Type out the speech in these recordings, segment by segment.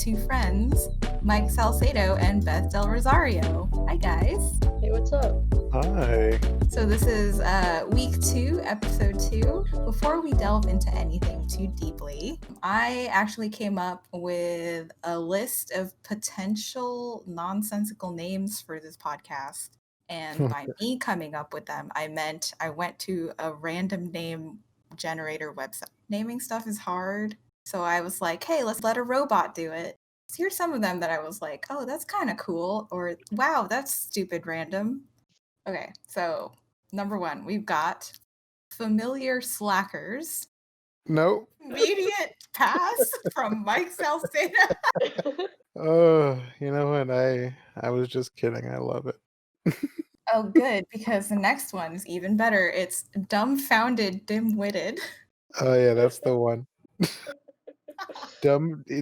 two friends, Mike Salcedo and Beth Del Rosario. Hi, guys. Hey, what's up? Hi. So this is week 2, episode 2. Before we delve into anything too deeply, I actually came up with a list of potential nonsensical names for this podcast. And by me coming up with them, I meant I went to a random name generator website. Naming stuff is hard. So I was like, hey, let's let a robot do it. So here's some of them that I was like, oh, that's kind of cool. Or, wow, that's stupid random. Okay, so number 1, we've got familiar slackers. Nope. Immediate pass from Mike Salcedo. Oh, you know what? I was just kidding. I love it. Oh, good, because the next one is even better. It's dumbfounded, dim-witted. Oh yeah, that's the one.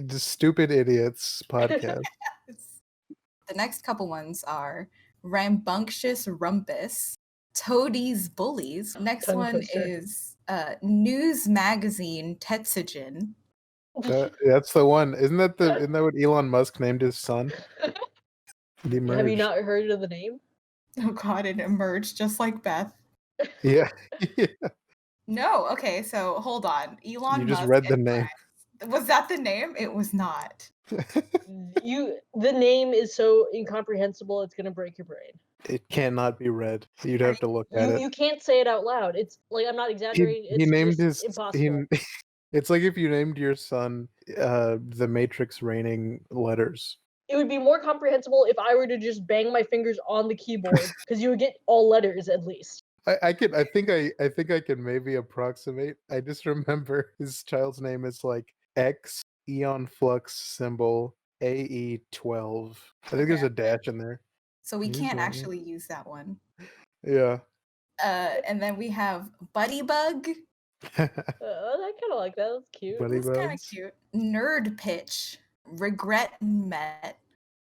Stupid idiots podcast. The next couple ones are rambunctious rumpus, toadies bullies. Next Tongue one twister. is news magazine Tetsujin. That's the one. Isn't that what Elon Musk named his son? He Have you merged. not heard of the name? Oh god, it emerged just like Beth. Yeah. No, okay, so hold on. Elon You just Musk read the and name. friends. Was that the name? It was not. The name is so incomprehensible it's gonna break your brain. It cannot be read. You'd have to look at it. You can't say it out loud. It's like, I'm not exaggerating. He named his impossible. It's like if you named your son the Matrix raining letters. It would be more comprehensible if I were to just bang my fingers on the keyboard, because you would get all letters at least. I think I can maybe approximate. I just remember his child's name is like X Eon Flux symbol AE12. I think there's a dash in there. So we He's can't right. actually use that one. Yeah. And then we have Buddy Bug. I kind of like that. That's cute. Buddy That's kind of bugs. cute. Nerd Pitch. Regret met.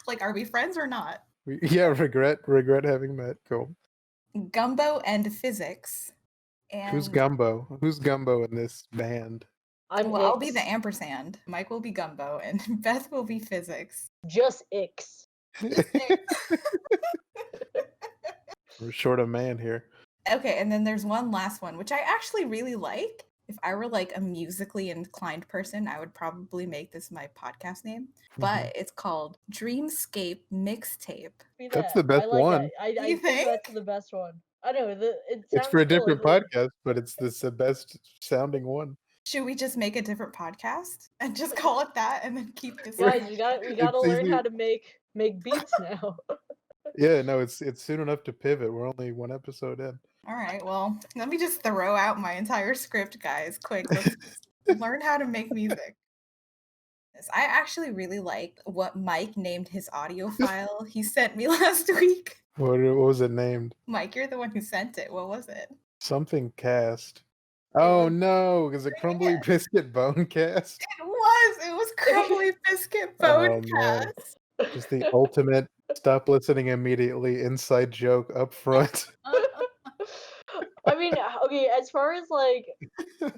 Like, are we friends or not? Yeah, regret having met. Cool. Gumbo and Physics. And Who's Gumbo? Who's Gumbo in this band? I'll be the ampersand. Mike will be Gumbo, and Beth will be Physics. Just Ix. We're short a man here. Okay, and then there's one last one, which I actually really like. If I were like a musically inclined person, I would probably make this my podcast name. But it's called Dreamscape Mixtape. That's the best I like one. That. I think that's the best one. I know. It's for a different podcast, but it's the best sounding one. Should we just make a different podcast and just call it that and then keep this? Guys, we gotta learn how to make beats now. Yeah, no, it's soon enough to pivot. We're only one episode in. All right, well, let me just throw out my entire script, guys. Quick, let's learn how to make music. I actually really like what Mike named his audio file he sent me last week. What was it named? Mike, you're the one who sent it. What was it? Something cast. Oh no, is it Crumbly Biscuit Bone Cast? It was Crumbly Biscuit Bone Cast. Just the ultimate stop listening immediately inside joke up front. I mean, okay, as far as like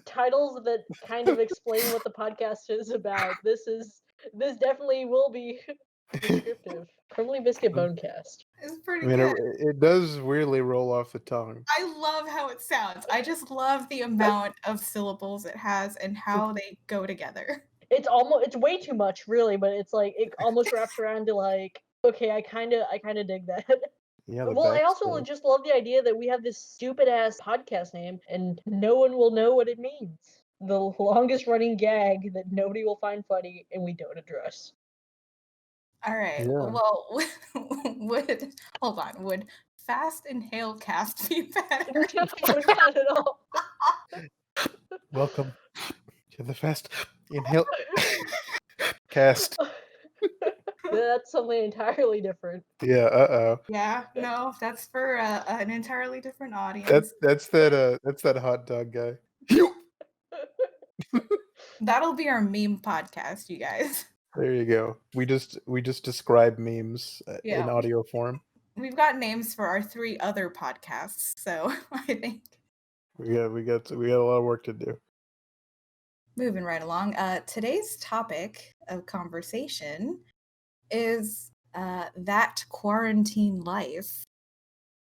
titles that kind of explain what the podcast is about, this definitely will be descriptive. Crumbly Biscuit Bonecast. It's pretty good. It does weirdly roll off the tongue. I love how it sounds. I just love the amount of syllables it has and how they go together. It's way too much, really, but it's like it almost wraps around to like, okay, I kind of dig that. Yeah. Well, I also just love the idea that we have this stupid ass podcast name and no one will know what it means. The longest running gag that nobody will find funny and we don't address. All right. Yeah. Well, would Fast Inhale Cast be better? Not at all. Welcome to the Fast Inhale Cast. That's something entirely different. Yeah. Yeah. No, that's for an entirely different audience. That's that hot dog guy. That'll be our meme podcast, you guys. There you go. We just describe memes in audio form. We've got names for our 3 other podcasts, so I think We got a lot of work to do. Moving right along. Today's topic of conversation is that quarantine life.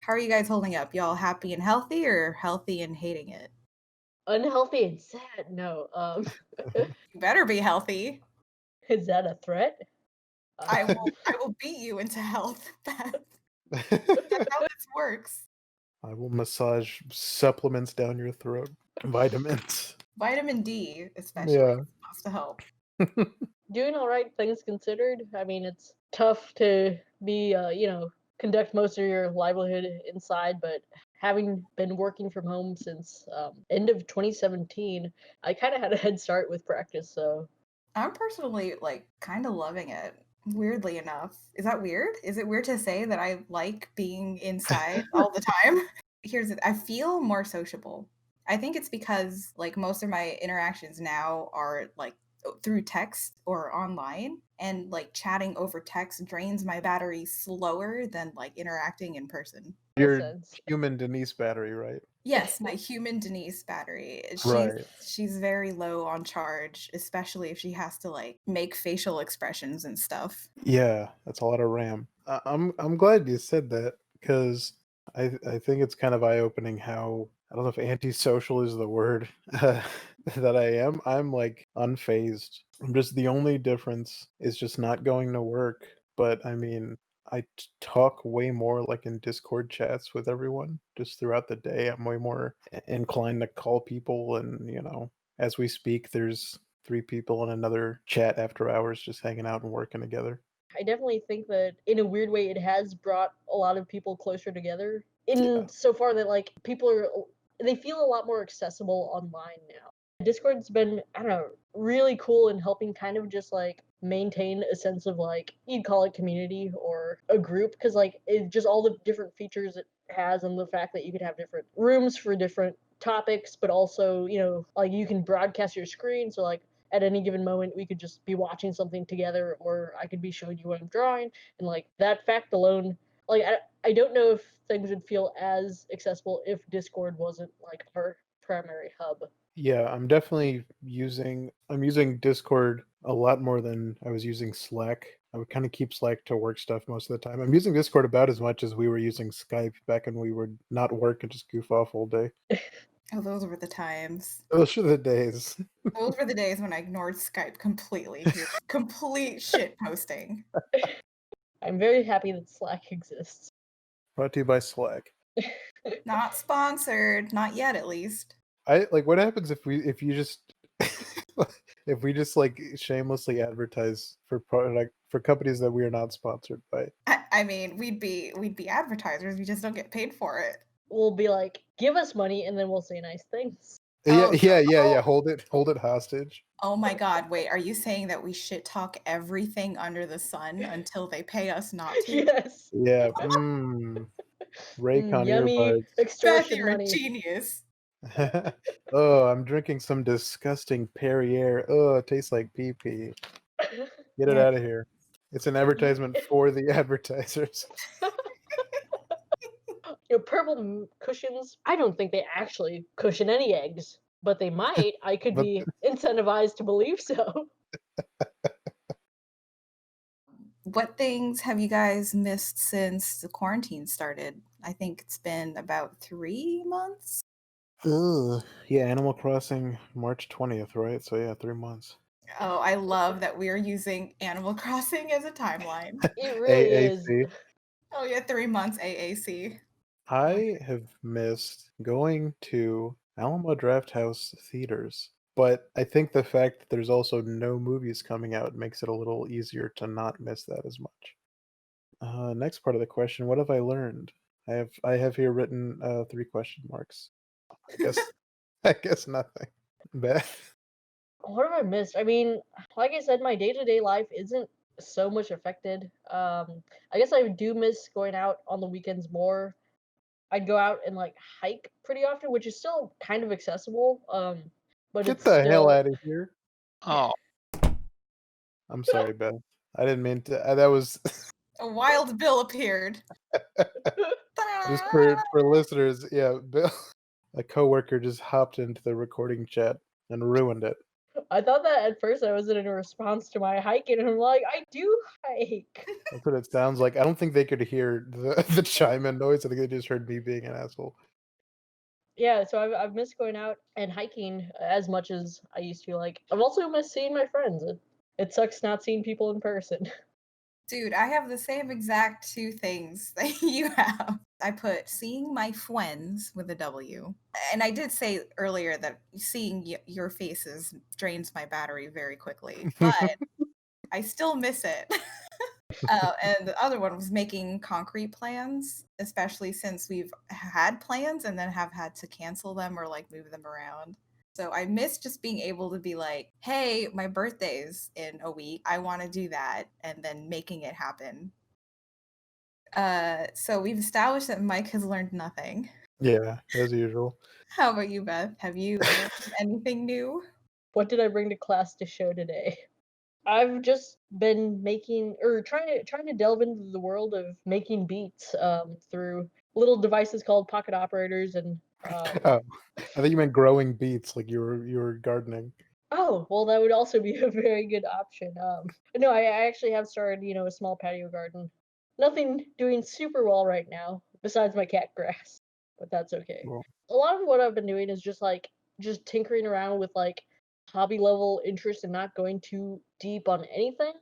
How are you guys holding up? Y'all happy and healthy or healthy and hating it? Unhealthy and sad. No. You better be healthy. Is that a threat? I will beat you into health. That's how this works. I will massage supplements down your throat. Vitamins. Vitamin D, especially, Yeah. is supposed to help. Doing all right, things considered. I mean, it's tough to be, conduct most of your livelihood inside, but having been working from home since end of 2017, I kind of had a head start with practice. So I'm personally kind of loving it. Weirdly enough. Is that weird? Is it weird to say that I like being inside all the time? Here's it. I feel more sociable. I think it's because most of my interactions now are through text or online, and chatting over text drains my battery slower than interacting in person. makes Your sense. human Denise battery, right? Yes, my human Denise battery. Right. She's very low on charge, especially if she has to make facial expressions and stuff. Yeah, that's a lot of RAM. I'm glad you said that because I think it's kind of eye opening how I don't know if antisocial is the word that I am. I'm unfazed. I'm just the only difference is just not going to work. But I mean, talk way more in Discord chats with everyone just throughout the day. I'm way more inclined to call people, and as we speak, there's 3 people in another chat after hours just hanging out and working together. I definitely think that in a weird way, it has brought a lot of people closer together. Yeah. In so far that they feel a lot more accessible online now. Discord's been, I don't know, really cool in helping kind of just maintain a sense of you'd call it community or a group, because it just all the different features it has, and the fact that you could have different rooms for different topics, but also you can broadcast your screen, so at any given moment we could just be watching something together, or I could be showing you what I'm drawing, and that fact alone, I don't know if things would feel as accessible if Discord wasn't our primary hub. Yeah, I'm using Discord a lot more than I was using Slack. I would kind of keep Slack to work stuff most of the time. I'm using Discord about as much as we were using Skype back when we would not work and just goof off all day. Oh, those were the times. Those are the days. Those were the days when I ignored Skype completely. Complete shit posting. I'm very happy that Slack exists. Brought to you by Slack. Not sponsored, not yet at least. What happens if you just if we just shamelessly advertise for product for companies that we are not sponsored by? I mean, we'd be advertisers. We just don't get paid for it. We'll be give us money, and then we'll say nice things. Yeah, Oh, yeah. Hold it hostage. Oh my God! Wait, are you saying that we shit talk everything under the sun until they pay us not to? Yes. Yeah. Raycon Yummy earbuds. Beth, extortion you're a money. genius. Oh, I'm drinking some disgusting Perrier. Oh, it tastes like pee pee. Get it Yeah. out of here. It's an advertisement for the advertisers. Purple cushions, I don't think they actually cushion any eggs, but they might. I could But be incentivized to believe so. What things have you guys missed since the quarantine started? I think it's been about 3 months. ugh. Yeah, Animal Crossing March 20th, right? So yeah, 3 months. Oh, I love that we are using Animal Crossing as a timeline. It really is. AAC. Oh yeah, 3 months AAC. I have missed going to Alamo Drafthouse theaters, but I think the fact that there's also no movies coming out makes it a little easier to not miss that as much. Next part of the question: what have I learned? I have here written 3 question marks. I guess I guess nothing. Beth. What have I missed? I mean, like I said, my day-to-day life isn't so much affected. I guess I do miss going out on the weekends more. I'd go out and hike pretty often, which is still kind of accessible. But Get it's the hell still out of here. Oh, I'm sorry, Beth. I didn't mean to. That was A wild bill appeared. just for listeners. Yeah, Bill, a coworker just hopped into the recording chat and ruined it. I thought that at first I was in a response to my hiking, and I'm like, I do hike. That's what it sounds like. I don't think they could hear the chime in noise. I think they just heard me being an asshole. Yeah, so I've missed going out and hiking as much as I used to. Like, I've also missed seeing my friends. It sucks not seeing people in person. Dude, I have the same exact two things that you have. I put seeing my friends with a W. And I did say earlier that seeing your faces drains my battery very quickly, but I still miss it. And the other one was making concrete plans, especially since we've had plans and then have had to cancel them or like move them around. So I miss just being able to be like, hey, my birthday's in a week. I want to do that, and then making it happen. So we've established that Mike has learned nothing. Yeah, as usual. How about you, Beth? Have you learned anything new? What did I bring to class to show today? I've just been making or trying to delve into the world of making beats through little devices called pocket operators and Oh, I think you meant growing beets, like you were gardening. oh, well, that would also be a very good option. No, I actually have started, a small patio garden. Nothing doing super well right now, besides my cat grass, but that's okay. Well, A lot of what I've been doing is just tinkering around with like hobby level interest and not going too deep on anything,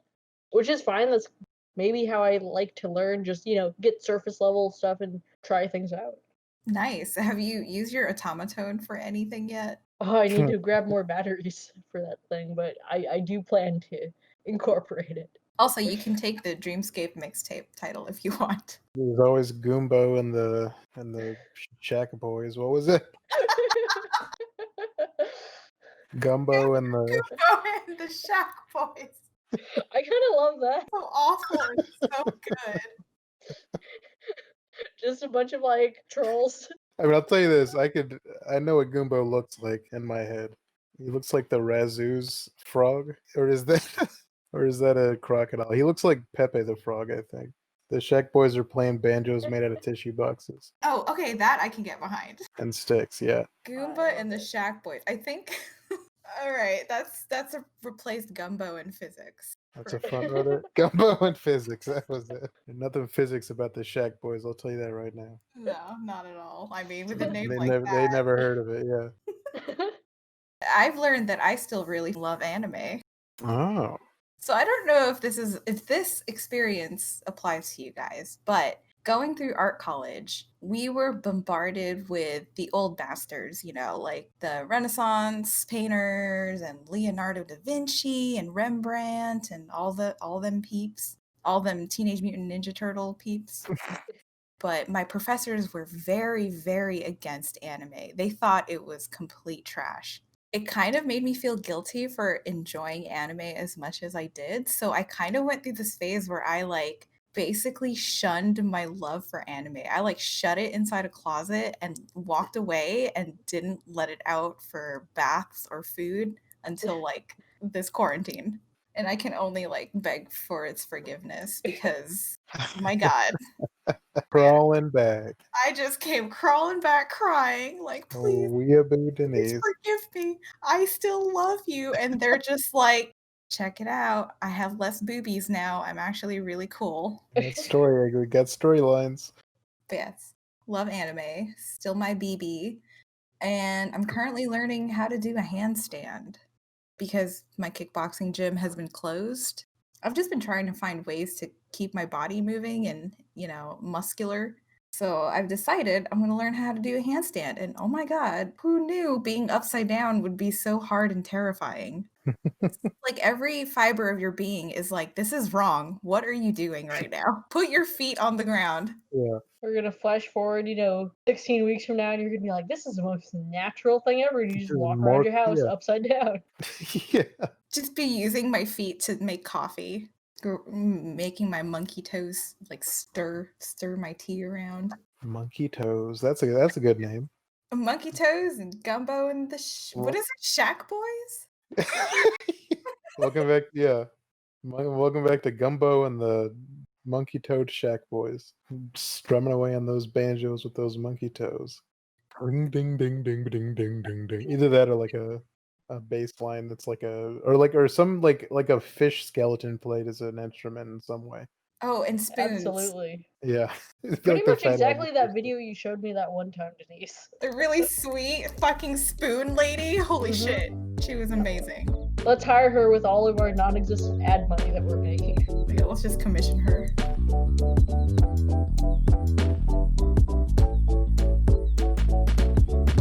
which is fine. That's maybe how I like to learn. Just get surface level stuff and try things out. Nice. Have you used your automaton for anything yet? Oh, I need to grab more batteries for that thing, but I do plan to incorporate it. Also, you can take the Dreamscape mixtape title if you want. there's always Goombo and the Shack Boys. What was it? Gumbo and the And the Shack Boys. I kind of love that. So awful and so good. Just a bunch of like trolls. I mean, I'll tell you this. I know what Goombo looks like in my head. He looks like the Razoo's frog, or is that or is that a crocodile? He looks like Pepe the Frog, I think. The Shack Boys are playing banjos made out of tissue boxes Oh, okay, that I can get behind. and sticks. Yeah, Goomba and the Shack Boys. I think. All right, that's a replaced Gumbo in physics. that's a front runner. Gumbo and physics. That was it. And nothing physics about the Shack Boys. I'll tell you that right now. No, not at all. I mean, with a name They like never that, heard of it. Yeah. I've learned that I still really love anime. Oh. So I don't know if this experience applies to you guys, but going through art college, we were bombarded with the old masters, like the Renaissance painters and Leonardo da Vinci and Rembrandt and all them peeps, all them Teenage Mutant Ninja Turtle peeps. But my professors were very, very against anime. They thought it was complete trash. It kind of made me feel guilty for enjoying anime as much as I did. So I kind of went through this phase where I like basically shunned my love for anime. I like shut it inside a closet and walked away and didn't let it out for baths or food until like this quarantine. And I can only like beg for its forgiveness because my God, Crawling back. I just came crawling back crying, like, Oh, please, weeaboo please Denise. forgive me. I still love you. And they're just like, check it out. I have less boobies now. I'm actually really cool. That story, we got storylines. But yes, love anime. Still my BB. And I'm currently learning how to do a handstand because my kickboxing gym has been closed. I've just been trying to find ways to keep my body moving and, muscular. So I've decided I'm going to learn how to do a handstand. And oh my God, who knew being upside down would be so hard and terrifying? It's like every fiber of your being is like, this is wrong. What are you doing right now? Put your feet on the ground. Yeah. We're gonna flash forward, 16 weeks from now, and you're gonna be like, "This is the most natural thing ever." And you just walk around your house upside down. Yeah. Just be using my feet to make coffee, making my monkey toes like stir my tea around. Monkey Toes. That's a good name. Monkey toes and Gumbo and what is it? Shack Boys? Welcome back. Yeah. Welcome back to Gumbo and the Monkey Toad Shack Boys. Strumming away on those banjos with those monkey toes. Ding ding ding ding ding ding ding ding. Either that or like a a bass line that's like or some like a fish skeleton played as an instrument in some way. Oh, and spoons. Absolutely. Yeah. Pretty Like the much fat exactly that alligators. video you showed me that one time, Denise. The really sweet fucking spoon lady. Holy Mhm. shit. She was amazing. Let's hire her with all of our non-existent ad money that we're making. Yeah, let's just commission her.